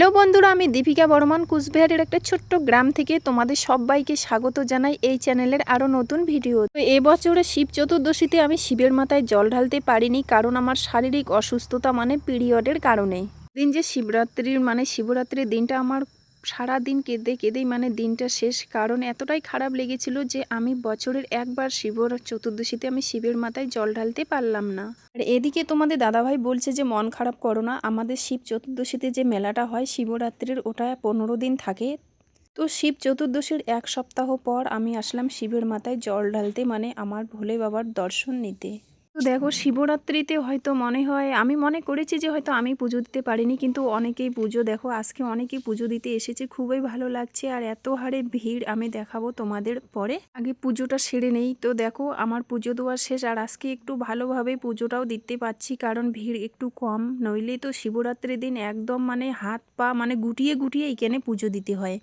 Hello বন্ধুরা, আমি দীপিকা বর্মন কুচবিহারের একটা ছোট্ট গ্রাম থেকে তোমাদের সবাইকে স্বাগত জানাই এই চ্যানেলের আরও নতুন ভিডিও। তো এবছরে শিব চতুর্দশীতে আমি শিবের মাথায় জল ঢালতে পারিনি, কারণ আমার শারীরিক অসুস্থতা মানে পিরিয়ডের কারণে। দিন যে শিবরাত্রির দিনটা আমার সারা দিন কেঁদে কেঁদেই দিনটা শেষ, কারণ এতটাই খারাপ লেগেছিল যে আমি বছরের একবার চতুর্দশীতে আমি শিবের মাথায় জল ঢালতে পারলাম না। আর এদিকে তোমাদের দাদাভাই বলছে যে মন খারাপ করো না, আমাদের শিব চতুর্দশীতে যে মেলাটা হয় শিবরাত্রির, ওটা 15 দিন থাকে। তো শিব চতুর্দশীর এক সপ্তাহ পর আমি আসলাম শিবের মাথায় জল ঢালতে, আমার ভোলে বাবার দর্শন নিতে। তো দেখো, শিবরাত্রিতে হয়তো মনে হয়, আমি মনে করেছি যে হয়তো আমি পুজো দিতে পারিনি, কিন্তু অনেকেই পুজো, দেখো আজকে অনেকেই পুজো দিতে এসেছে, খুবই ভালো লাগছে। আর এত হারে ভিড় আমি দেখাবো তোমাদের পরে, আগে পুজোটা সেরে নেই। তো দেখো, আমার পুজো দেওয়া শেষ, আর আজকে একটু ভালোভাবে পুজোটাও দিতে পারছি, কারণ ভিড় একটু কম। নইলে তো শিবরাত্রির দিন একদম হাত পা গুটিয়ে গুটিয়ে এইখানে পুজো দিতে হয়,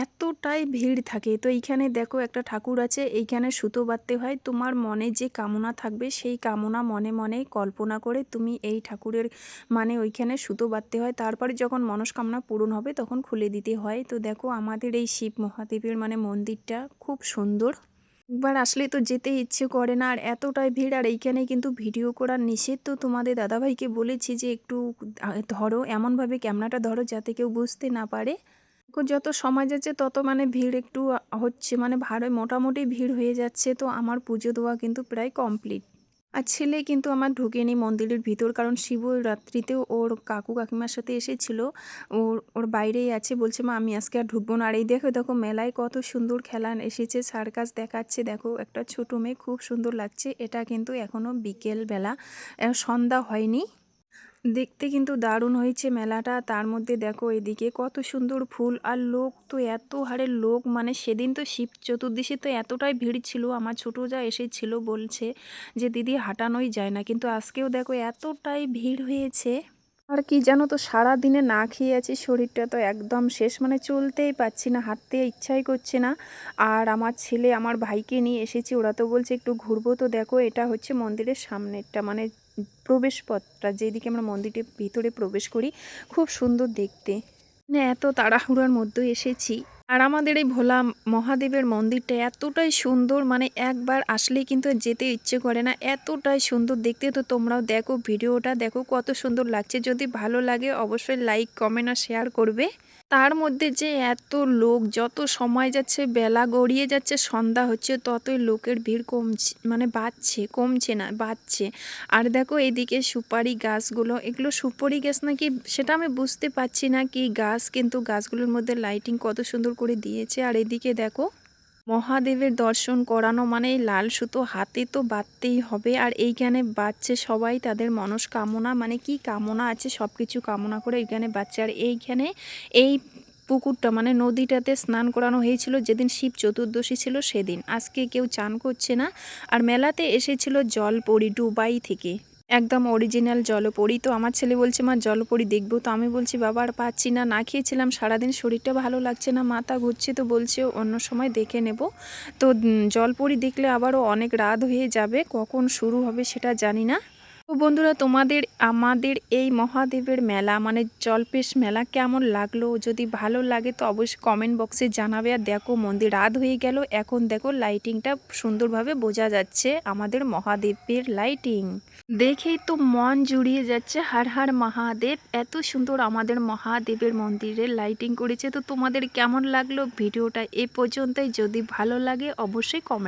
এতটাই ভিড় থাকে। তো এইখানে দেখো একটা ঠাকুর আছে, এইখানে সুতো বাঁধতে হয়। তোমার মনে যে কামনা থাকবে সেই কামনা মনে মনে কল্পনা করে তুমি এই ঠাকুরের ওইখানে সুতো বাঁধতে হয়, তারপরে যখন মনস্কামনা পূরণ হবে তখন খুলে দিতে হয়। তো দেখো, আমাদের এই শিব মহাদেবের মন্দিরটা খুব সুন্দর, একবার আসলে তো যেতে ইচ্ছে করে না, আর এতটাই ভিড়। আর এইখানে কিন্তু ভিডিও করার নিষেধ। তো তোমাদের দাদাভাইকে বলেছি যে একটু ধরো, এমনভাবে ক্যামেরাটা ধরো যাতে কেউ বুঝতে না পারে। যত সময় যাচ্ছে তত ভিড় একটু হচ্ছে, ভালো মোটামুটি ভিড় হয়ে যাচ্ছে। তো আমার পুজো দেওয়া কিন্তু প্রায় কমপ্লিট। আর ছেলে কিন্তু আমার ঢুকেনি মন্দিরের ভিতর, কারণ শিবরাত্রিতেও ওর কাকু কাকিমার সাথে এসেছিল, ওর বাইরেই আছে। বলছে মা আমি আজকে আর ঢুকবো না। আর এই দেখো দেখো, মেলায় কত সুন্দর খেলা এসেছে, সার্কাস দেখাচ্ছে। দেখো একটা ছোট মেয়ে, খুব সুন্দর লাগছে। এটা কিন্তু এখনও বিকেল বেলা, সন্ধ্যা হয়নি। দেখতে কিন্তু দারুণ হয়েছে মেলাটা। তার মধ্যে দেখো এদিকে কত সুন্দর ফুল, আর লোক তো এত হারে লোক, সেদিন তো শিব চতুর্দশী তো এতটাই ভিড় ছিল। আমার ছোটো যা এসেছিল, বলছে যে দিদি হাঁটানোই যায় না, কিন্তু আজকেও দেখো এতটাই ভিড় হয়েছে। আর কি জানো তো, সারা দিনে না খেয়ে আছি, শরীরটা তো একদম শেষ, চলতেই পারছি না, হাঁটতে ইচ্ছাই করছে না। আর আমার ছেলে আমার ভাইকে নিয়ে এসেছি, ওরা তো বলছে একটু ঘুরবো। তো দেখো, এটা হচ্ছে মন্দিরের সামনেরটা, প্রবেশ পথটা, যেদিকে আমরা মন্দিরের ভিতরে প্রবেশ করি, খুব সুন্দর দেখতে। এত তাড়াহুড়োর মধ্যে এসেছি। আর আমাদের এই ভোলা মহাদেবের মন্দিরটা এতটাই সুন্দর, একবার আসলে কিন্তু যেতে ইচ্ছে করে না, এতটাই সুন্দর দেখতে। তো তোমরাও দেখো, ভিডিওটা দেখো কত সুন্দর লাগছে। যদি ভালো লাগে অবশ্যই লাইক কমেন্ট আর শেয়ার করবে। তার মধ্যে যে এত লোক, যত সময় যাচ্ছে, বেলা গড়িয়ে যাচ্ছে, সন্ধ্যা হচ্ছে, ততই লোকের ভিড় কমছে, বাড়ছে, কমছে না, বাড়ছে। আর দেখো এদিকে সুপারি গাছগুলো, এগুলো সুপারি গাছ নাকি সেটা আমি বুঝতে পারছি না কি গাছ, কিন্তু গাছগুলোর মধ্যে লাইটিং কত সুন্দর করে দিয়েছে। আর এদিকে দেখো, মহাদেবের দর্শন করানো এই লাল সুতো হাতে তো বাঁধতেই হবে। আর এইখানে বাচ্চে সবাই তাদের মনস্কামনা, কি কামনা আছে সব কিছু কামনা করে এইখানে বাচ্চা। আর এইখানে এই পুকুরটা নদীটাতে স্নান করানো হয়েছিল যেদিন শিব চতুর্দশী ছিল সেদিন। আজকে কেউ চান করছে না। আর মেলাতে এসেছিল জলপরি দুবাই থেকে, একদম অরিজিনাল জলপরি। তো আমার ছেলে বলছে মা জলপরি দেখবো। তো আমি বলছি বাবা আর পাচ্ছি না, না খেয়েছিলাম সারাদিন, শরীরটা ভালো লাগছে না, মাথা ঘুরছে। তো বলছে অন্য সময় দেখে নেব। তো জলপরি দেখলে আবারও অনেক রাত হয়ে যাবে, কখন শুরু হবে সেটা জানি না। তো বন্ধুরা, আমাদের এই মহাদেবের মেলা জলপেশ মেলা কেমন লাগলো, যদি ভালো লাগে তো অবশ্যই কমেন্ট বক্সে জানাবে। আর দেখো, মন্দির রাত হয়ে গেল, এখন দেখো লাইটিংটা সুন্দরভাবে বোঝা যাচ্ছে, আমাদের মহাদেবের লাইটিং দেখেই তো মন জুড়িয়ে যাচ্ছে। হর হর মহাদেব, এত সুন্দর আমাদের মহাদেবের মন্দিরের লাইটিং করেছে। তো তোমাদের কেমন লাগলো ভিডিওটা এ পর্যন্তই, যদি ভালো লাগে অবশ্যই কমেন্ট